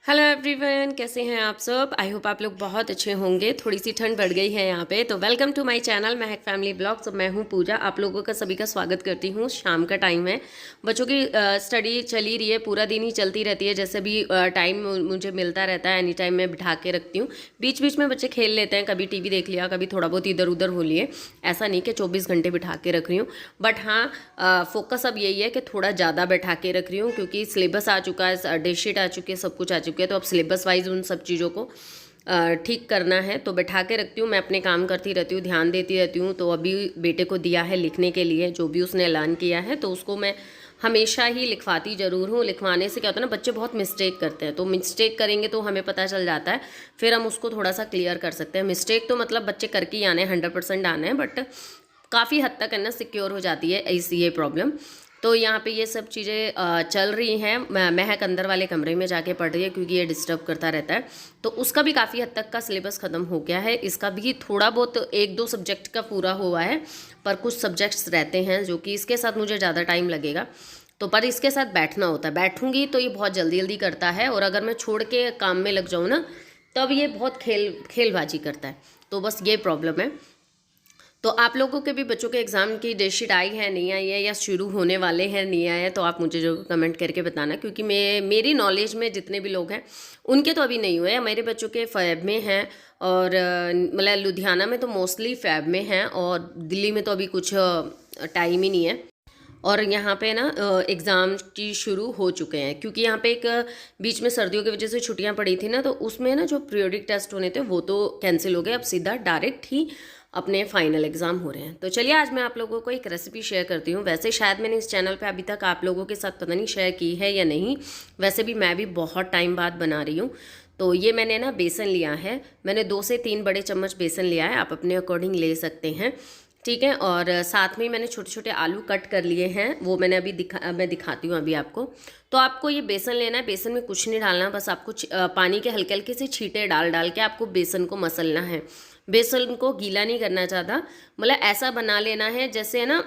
Hello everyone, कैसे हैं आप सब। आई होप आप लोग बहुत अच्छे होंगे। थोड़ी सी ठंड बढ़ गई है यहाँ पे। तो welcome to my channel Mahak family blogs. तो मैं हूँ पूजा, आप लोगों का सभी का स्वागत करती हूँ। शाम का टाइम है, बच्चों की स्टडी चली रही है, पूरा दिन ही चलती रहती है। जैसे भी टाइम मुझे मिलता रहता है, एनी टाइम मैं बिठा के रखती हूँ। बीच बीच में बच्चे खेल लेते हैं, कभी टीवी देख लिया, कभी थोड़ा बहुत इधर उधर हो लिए। ऐसा नहीं कि 24 घंटे बिठा के रख रही हूँ, बट हाँ फोकस अब यही है कि थोड़ा ज़्यादा बैठा के रख रही हूँ, क्योंकि सिलेबस आ चुका है, डेट शीट आ चुकी है, सब कुछ आ चुका है। तो अब सिलेबस वाइज उन सब चीज़ों को ठीक करना है, तो बैठा के रखती हूँ। मैं अपने काम करती रहती हूँ, ध्यान देती रहती हूँ। तो अभी बेटे को दिया है लिखने के लिए, जो भी उसने ऐलान किया है, तो उसको मैं हमेशा ही लिखवाती ज़रूर हूँ। लिखवाने से क्या होता है ना, बच्चे बहुत मिस्टेक करते हैं, तो मिस्टेक करेंगे तो हमें पता चल जाता है, फिर हम उसको थोड़ा सा क्लियर कर सकते हैं। मिस्टेक तो मतलब बच्चे करके ही आने हैं, 100% आने हैं, बट काफ़ी हद तक है ना सिक्योर हो जाती है ऐसी ये प्रॉब्लम। तो यहाँ पे ये सब चीज़ें चल रही हैं। महक अंदर वाले कमरे में जाके पढ़ रही है, क्योंकि ये डिस्टर्ब करता रहता है। तो उसका भी काफ़ी हद तक का सिलेबस ख़त्म हो गया है। इसका भी थोड़ा बहुत 1-2 सब्जेक्ट का पूरा हुआ है, पर कुछ सब्जेक्ट्स रहते हैं जो कि इसके साथ मुझे ज़्यादा टाइम लगेगा। तो पर इसके साथ बैठना होता है, बैठूंगी तो ये बहुत जल्दी जल्दी करता है, और अगर मैं छोड़ के काम में लग जाऊँ ना, तब ये बहुत खेलबाजी करता है। तो बस ये प्रॉब्लम है। तो आप लोगों के भी बच्चों के एग्ज़ाम की डेट शीट आई है, नहीं आई है, या शुरू होने वाले हैं, नहीं आए हैं, तो आप मुझे जो कमेंट करके बताना। क्योंकि मेरी नॉलेज में जितने भी लोग हैं उनके तो अभी नहीं हुए। मेरे बच्चों के फैब में हैं, और मतलब लुधियाना में तो मोस्टली फैब में हैं, और दिल्ली में तो अभी कुछ टाइम ही नहीं है। और यहाँ पे ना एग्ज़ाम की शुरू हो चुके हैं, क्योंकि यहाँ पे एक बीच में सर्दियों की वजह से छुट्टियाँ पड़ी थी ना, तो उसमें ना जो पीरियोडिक टेस्ट होने थे वो तो कैंसिल हो गए। अब सीधा डायरेक्ट ही अपने फाइनल एग्ज़ाम हो रहे हैं। तो चलिए आज मैं आप लोगों को एक रेसिपी शेयर करती हूँ। वैसे शायद मैंने इस चैनल पे अभी तक आप लोगों के साथ पता नहीं शेयर की है या नहीं। वैसे भी मैं भी बहुत टाइम बाद बना रही हूँ। तो ये मैंने ना बेसन लिया है, मैंने 2 से 3 बड़े चम्मच बेसन लिया है, आप अपने अकॉर्डिंग ले सकते हैं, ठीक है। और साथ में ही मैंने छोटे छोटे आलू कट कर लिए हैं, वो मैंने अभी मैं दिखाती हूँ अभी आपको। तो आपको ये बेसन लेना है, बेसन में कुछ नहीं डालना, बस आपको पानी के हल्के हल्के से छींटे डाल डाल के आपको बेसन को मसलना है। बेसन को गीला नहीं करना चाहता, मतलब ऐसा बना लेना है जैसे है ना,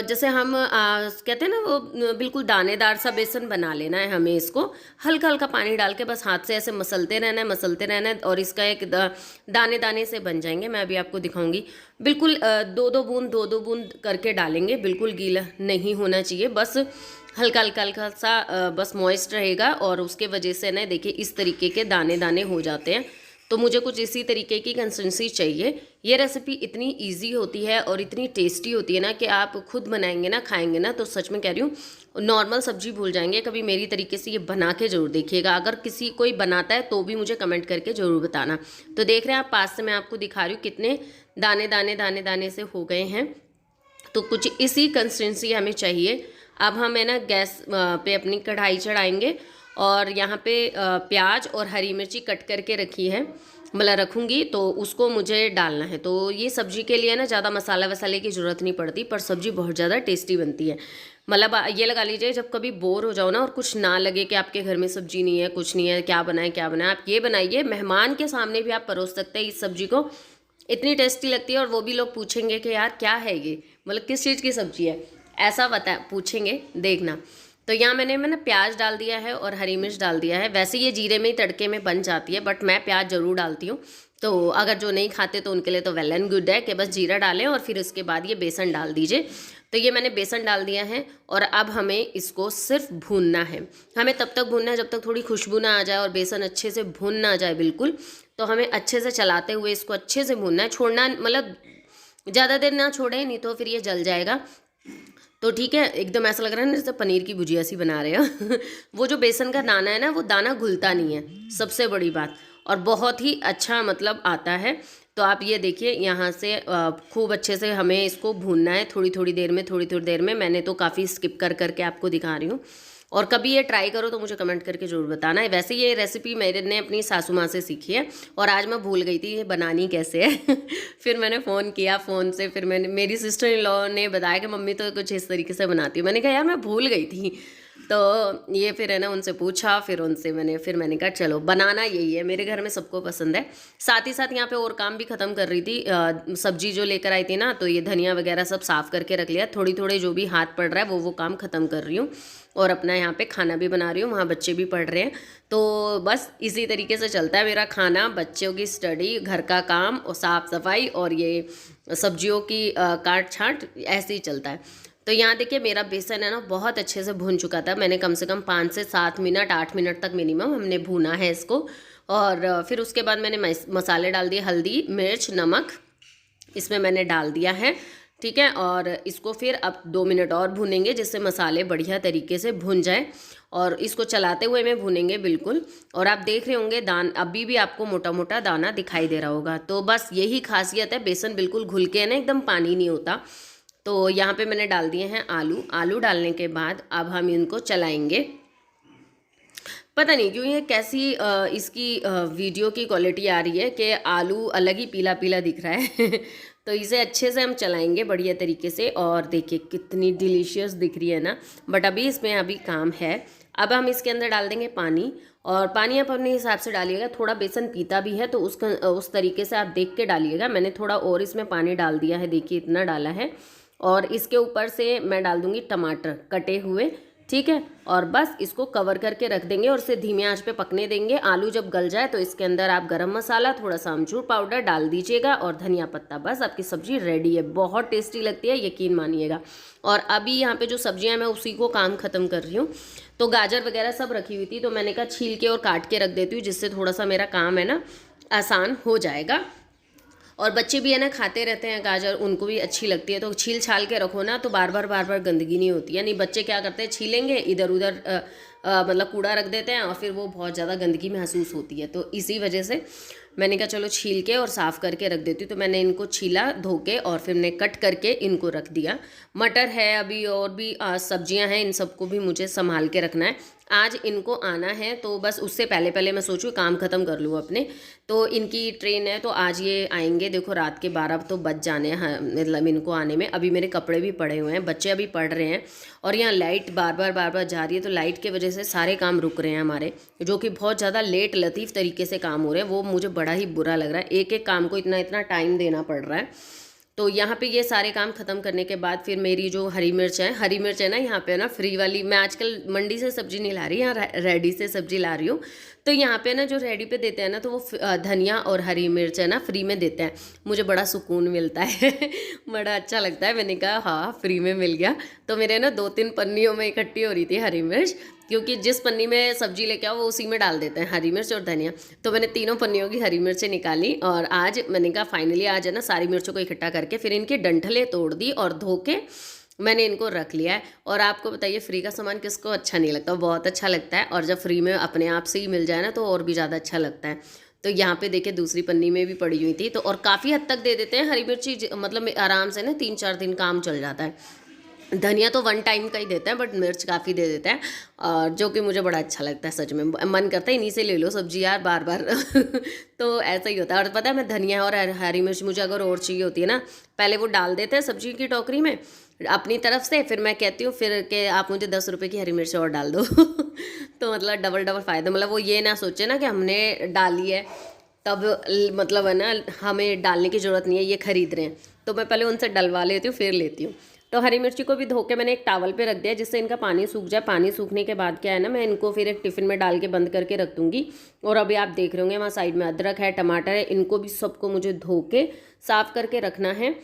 जैसे हम कहते हैं ना, वो बिल्कुल दानेदार सा बेसन बना लेना है हमें। इसको हल्का हल्का पानी डाल के बस हाथ से ऐसे मसलते रहना है, मसलते रहना है, और इसका एक दाने दाने से बन जाएंगे। मैं अभी आपको दिखाऊंगी। बिल्कुल 2-2 बूंद करके डालेंगे, बिल्कुल गीला नहीं होना चाहिए, बस हल्का हल्का हल्का सा बस मॉइस्ट रहेगा। और उसके वजह से ना देखिए इस तरीके के दाने दाने हो जाते हैं। तो मुझे कुछ इसी तरीके की कंसिस्टेंसी चाहिए। ये रेसिपी इतनी इजी होती है और इतनी टेस्टी होती है ना, कि आप खुद बनाएंगे ना, खाएंगे ना, तो सच में कह रही हूँ नॉर्मल सब्जी भूल जाएंगे। कभी मेरी तरीके से ये बना के ज़रूर देखिएगा। अगर किसी कोई बनाता है तो भी मुझे कमेंट करके ज़रूर बताना। तो देख रहे हैं आप, पास से मैं आपको दिखा रही हूँ कितने दाने दाने दाने दाने से हो गए हैं। तो कुछ इसी कंसिस्टेंसी हमें चाहिए। अब हम है ना गैस पे अपनी कढ़ाई चढ़ाएंगे, और यहाँ पे प्याज और हरी मिर्ची कट करके रखी है, मतलब रखूँगी, तो उसको मुझे डालना है। तो ये सब्जी के लिए ना ज़्यादा मसाला वसाले की ज़रूरत नहीं पड़ती, पर सब्जी बहुत ज़्यादा टेस्टी बनती है। मतलब ये लगा लीजिए, जब कभी बोर हो जाओ ना और कुछ ना लगे कि आपके घर में सब्जी नहीं है, कुछ नहीं है, क्या बनाए क्या बनाए, आप ये बनाइए। मेहमान के सामने भी आप परोस सकते हैं इस सब्जी को, इतनी टेस्टी लगती है। और वो भी लोग पूछेंगे कि यार क्या है ये, मतलब किस चीज़ की सब्जी है, ऐसा बता पूछेंगे, देखना। तो यहाँ मैंने प्याज डाल दिया है और हरी मिर्च डाल दिया है। वैसे ये जीरे में ही तड़के में बन जाती है, बट मैं प्याज ज़रूर डालती हूँ। तो अगर जो नहीं खाते तो उनके लिए तो वेल एंड गुड है कि बस जीरा डालें और फिर उसके बाद ये बेसन डाल दीजिए। तो ये मैंने बेसन डाल दिया है, और अब हमें इसको सिर्फ भूनना है। हमें तब तक भूनना है जब तक थोड़ी खुशबू ना आ जाए और बेसन अच्छे से भून ना जाए बिल्कुल। तो हमें अच्छे से चलाते हुए इसको अच्छे से भूनना है, छोड़ना मतलब ज़्यादा देर ना छोड़े, नहीं तो फिर ये जल जाएगा। तो ठीक है, एकदम ऐसा लग रहा है ना जैसे पनीर की भुजिया सी बना रहे हो। वो जो बेसन का दाना है ना, वो दाना घुलता नहीं है, सबसे बड़ी बात, और बहुत ही अच्छा मतलब आता है। तो आप ये देखिए, यहाँ से खूब अच्छे से हमें इसको भूनना है, थोड़ी थोड़ी देर में, थोड़ी थोड़ी देर में। मैंने तो काफ़ी स्किप कर करके आपको दिखा रही हूँ। और कभी ये ट्राई करो तो मुझे कमेंट करके ज़रूर बताना है। वैसे ये रेसिपी मैंने अपनी सासू माँ से सीखी है, और आज मैं भूल गई थी ये बनानी कैसे है। फिर मैंने फ़ोन किया, फ़ोन से फिर मेरी सिस्टर इन लॉ ने बताया कि मम्मी तो कुछ इस तरीके से बनाती है। मैंने कहा यार मैं भूल गई थी। तो ये फिर है ना उनसे पूछा, फिर मैंने कहा चलो बनाना यही है, मेरे घर में सबको पसंद है। साथ ही साथ यहाँ पे और काम भी ख़त्म कर रही थी, सब्जी जो लेकर आई थी ना, तो ये धनिया वगैरह सब साफ़ करके रख लिया। थोड़ी थोड़ी जो भी हाथ पड़ रहा है वो काम ख़त्म कर रही हूँ और अपना यहाँ पे खाना भी बना रही हूँ। वहाँ बच्चे भी पढ़ रहे हैं, तो बस इसी तरीके से चलता है मेरा खाना, बच्चों की स्टडी, घर का काम और साफ़ सफाई और ये सब्जियों की काट छाँट, ऐसे ही चलता है। तो यहाँ देखिए मेरा बेसन है ना बहुत अच्छे से भून चुका था। मैंने कम से कम 5 से 7 मिनट, 8 मिनट तक मिनिमम हमने भूना है इसको। और फिर उसके बाद मैंने मसाले डाल दिए, हल्दी, मिर्च, नमक इसमें मैंने डाल दिया है, ठीक है। और इसको फिर अब 2 मिनट और भूनेंगे जिससे मसाले बढ़िया तरीके से भुन जाए, और इसको चलाते हुए में भूनेंगे बिल्कुल। और आप देख रहे होंगे अभी भी आपको मोटा मोटा दाना दिखाई दे रहा होगा। तो बस यही खासियत है, बेसन बिल्कुल घुल के है ना, एकदम पानी नहीं होता। तो यहाँ पे मैंने डाल दिए हैं आलू डालने के बाद अब हम इनको चलाएंगे। पता नहीं क्यों ये कैसी इसकी वीडियो की क्वालिटी आ रही है कि आलू अलग ही पीला पीला दिख रहा है तो इसे अच्छे से हम चलाएंगे बढ़िया तरीके से। और देखिए कितनी डिलीशियस दिख रही है ना, बट अभी काम है। अब हम इसके अंदर डाल देंगे पानी, और पानी आप अपने हिसाब से डालिएगा। थोड़ा बेसन पीता भी है तो उस तरीके से आप देख के डालिएगा। मैंने थोड़ा और इसमें पानी डाल दिया है, देखिए इतना डाला है। और इसके ऊपर से मैं डाल दूंगी टमाटर कटे हुए, ठीक है। और बस इसको कवर करके रख देंगे और इसे धीमी आंच पे पकने देंगे। आलू जब गल जाए तो इसके अंदर आप गरम मसाला, थोड़ा सा अमचूर पाउडर डाल दीजिएगा और धनिया पत्ता, बस आपकी सब्जी रेडी है। बहुत टेस्टी लगती है, यकीन मानिएगा। और अभी यहाँ पे जो सब्जियाँ मैं उसी को काम ख़त्म कर रही हूँ। तो गाजर वगैरह सब रखी हुई थी, तो मैंने कहा छील के और काट के रख देती हूँ, जिससे थोड़ा सा मेरा काम है ना आसान हो जाएगा। और बच्चे भी है ना खाते रहते हैं गाजर, उनको भी अच्छी लगती है। तो छील छाल के रखो ना, तो बार बार गंदगी नहीं होती है। नहीं, बच्चे क्या करते हैं, छीलेंगे इधर उधर मतलब कूड़ा रख देते हैं और फिर वो बहुत ज़्यादा गंदगी महसूस होती है। तो इसी वजह से मैंने कहा चलो छील के और साफ़ करके रख देती हूँ। तो मैंने इनको छीला, धो के और फिर मैंने कट करके इनको रख दिया। मटर है अभी, और भी सब्जियां हैं, इन सबको भी मुझे संभाल के रखना है। आज इनको आना है, तो बस उससे पहले पहले मैं सोचूँ काम ख़त्म कर लूँ अपने। तो इनकी ट्रेन है, तो आज ये आएंगे। देखो रात के 12 तो बज जाने हैं, मतलब इनको आने में। अभी मेरे कपड़े भी पड़े हुए हैं, बच्चे अभी पढ़ रहे हैं, और यहाँ लाइट बार बार जा रही है। तो लाइट की वजह से सारे काम रुक रहे हैं हमारे, जो कि बहुत ज़्यादा लेट लतीफ़ तरीके से काम हो रहे हैं। वो मुझे बड़ा ही बुरा लग रहा है, एक एक काम को इतना टाइम देना पड़ रहा है। तो यहाँ पे ये सारे काम ख़त्म करने के बाद फिर मेरी जो हरी मिर्च है ना, यहाँ पे ना फ्री वाली, मैं आजकल मंडी से सब्ज़ी नहीं ला रही, यहाँ रेडी से सब्ज़ी ला रही हूँ। तो यहाँ पे ना जो रेडी पे देते हैं ना, तो वो धनिया और हरी मिर्च है ना फ्री में देते हैं। मुझे बड़ा सुकून मिलता है बड़ा अच्छा लगता है। मैंने कहा हाँ फ्री में मिल गया। तो मेरे ना 2-3 पन्नियों में इकट्ठी हो रही थी हरी मिर्च, क्योंकि जिस पन्नी में सब्जी लेके आओ वो उसी में डाल देते हैं, हरी मिर्च और धनिया। तो मैंने तीनों पन्नियों की हरी मिर्चें निकाली, और आज मैंने कहा फाइनली आज है ना सारी मिर्चों को इकट्ठा करके फिर इनके डंठलें तोड़ दी और धो के मैंने इनको रख लिया है। और आपको बताइए फ्री का सामान किसको अच्छा नहीं लगता, बहुत अच्छा लगता है। और जब फ्री में अपने आप से ही मिल जाए ना, तो और भी ज़्यादा अच्छा लगता है। तो यहाँ पे देखिए दूसरी पन्नी में भी पड़ी हुई थी, तो और काफ़ी हद तक दे देते हैं हरी मिर्ची, मतलब आराम से ना 3-4 दिन काम चल जाता है। धनिया तो 1 टाइम का ही देता है, बट मिर्च काफ़ी दे देता है, और जो कि मुझे बड़ा अच्छा लगता है। सच में मन करता है इन्हीं से ले लो सब्जी यार बार बार तो ऐसा ही होता है। और पता है मैं धनिया और हरी मिर्च मुझे अगर और चाहिए होती है ना, पहले वो डाल देते हैं सब्जी की टोकरी में अपनी तरफ से, फिर मैं कहती हूँ फिर कि आप मुझे 10 रुपये की हरी मिर्च और डाल दो तो मतलब डबल फ़ायदा। मतलब वो ये ना सोचे ना कि हमने डाली है तब मतलब है ना हमें डालने की ज़रूरत नहीं है, ये खरीद रहे हैं। तो मैं पहले उनसे डलवा लेती हूँ फिर लेती हूँ। तो हरी मिर्ची को भी धो के मैंने एक टावल पे रख दिया, जिससे इनका पानी सूख जाए। पानी सूखने के बाद क्या है ना, मैं इनको फिर एक टिफ़िन में डाल के बंद करके रख दूँगी। और अभी आप देख रहे होंगे वहाँ साइड में अदरक है, टमाटर है, इनको भी सबको मुझे धो के साफ़ करके रखना है।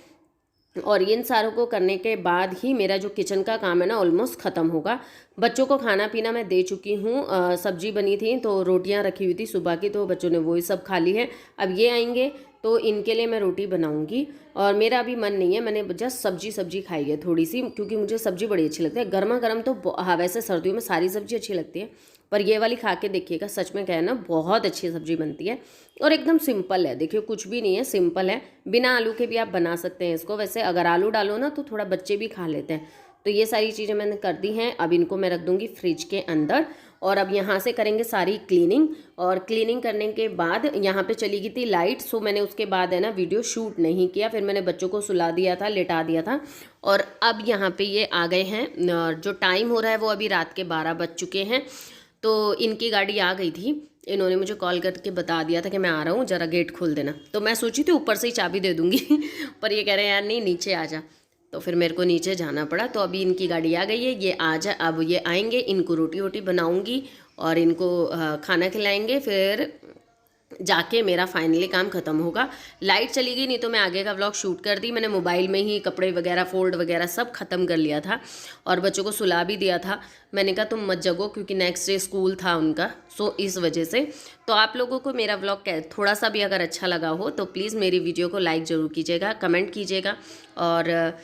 और इन सारों को करने के बाद ही मेरा जो किचन का काम है ना ऑलमोस्ट ख़त्म होगा। बच्चों को खाना पीना मैं दे चुकी हूँ। सब्जी बनी थी तो रोटियाँ रखी हुई थी सुबह की, तो बच्चों ने वही सब खा ली है। अब ये आएंगे तो इनके लिए मैं रोटी बनाऊंगी, और मेरा अभी मन नहीं है, मैंने जस्ट सब्जी खाई है थोड़ी सी, क्योंकि मुझे सब्जी बड़ी अच्छी लगती है गर्मा गर्म। तो हाँ वैसे सर्दियों में सारी सब्जी अच्छी लगती है, पर ये वाली खा के देखिएगा, सच में क्या है ना बहुत अच्छी सब्जी बनती है। और एकदम सिंपल है, देखिए कुछ भी नहीं है, सिंपल है। बिना आलू के भी आप बना सकते हैं इसको। वैसे अगर आलू डालो ना तो थोड़ा बच्चे भी खा लेते हैं। तो ये सारी चीज़ें मैंने कर दी हैं। अब इनको मैं रख दूँगी फ्रिज के अंदर, और अब यहाँ से करेंगे सारी क्लीनिंग, और क्लीनिंग करने के बाद यहाँ पे चली गई थी लाइट, सो मैंने उसके बाद है ना वीडियो शूट नहीं किया। फिर मैंने बच्चों को सुला दिया था, लेटा दिया था, और अब यहाँ पे ये आ गए हैं। और जो टाइम हो रहा है वो अभी रात के 12 बज चुके हैं। तो इनकी गाड़ी आ गई थी, इन्होंने मुझे कॉल करके बता दिया था कि मैं आ रहा हूँ, ज़रा गेट खोल देना। तो मैं सोची थी ऊपर से ही चाबी दे दूँगी पर ये कह रहे हैं यार नहीं, नीचे आ जा। तो फिर मेरे को नीचे जाना पड़ा। तो अभी इनकी गाड़ी आ गई है, ये आ जा, अब ये आएंगे, इनको रोटी वोटी बनाऊँगी और इनको खाना खिलाएंगे, फिर जाके मेरा फाइनली काम ख़त्म होगा। लाइट चली गई, नहीं तो मैं आगे का व्लॉग शूट कर दी। मैंने मोबाइल में ही कपड़े वगैरह फोल्ड वगैरह सब ख़त्म कर लिया था और बच्चों को सुला भी दिया था। मैंने कहा तुम मत जगो क्योंकि नेक्स्ट डे स्कूल था उनका, सो इस वजह से। तो आप लोगों को मेरा व्लॉग थोड़ा सा भी अगर अच्छा लगा हो तो प्लीज़ मेरी वीडियो को लाइक ज़रूर कीजिएगा, कमेंट कीजिएगा, और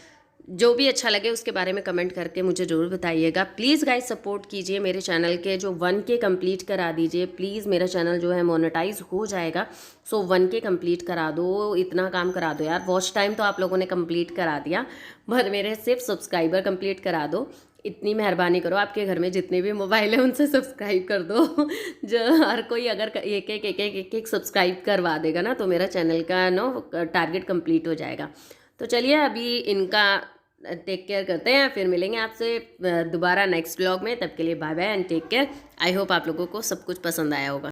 जो भी अच्छा लगे उसके बारे में कमेंट करके मुझे ज़रूर बताइएगा। प्लीज़ गाइस सपोर्ट कीजिए मेरे चैनल के, जो 1K कंप्लीट करा दीजिए प्लीज़। मेरा चैनल जो है मोनेटाइज हो जाएगा, सो 1K कंप्लीट करा दो, इतना काम करा दो यार। वॉच टाइम तो आप लोगों ने कंप्लीट करा दिया, पर मेरे सिर्फ सब्सक्राइबर कंप्लीट करा दो, इतनी मेहरबानी करो। आपके घर में जितने भी मोबाइल हैं उनसे सब्सक्राइब कर दो जो हर कोई अगर एक सब्सक्राइब करवा देगा ना तो मेरा चैनल का टारगेट कंप्लीट हो जाएगा। तो चलिए अभी इनका टेक केयर करते हैं, फिर मिलेंगे आपसे दोबारा नेक्स्ट व्लॉग में। तब के लिए bye bye and take care. I hope आप लोगों को सब कुछ पसंद आया होगा।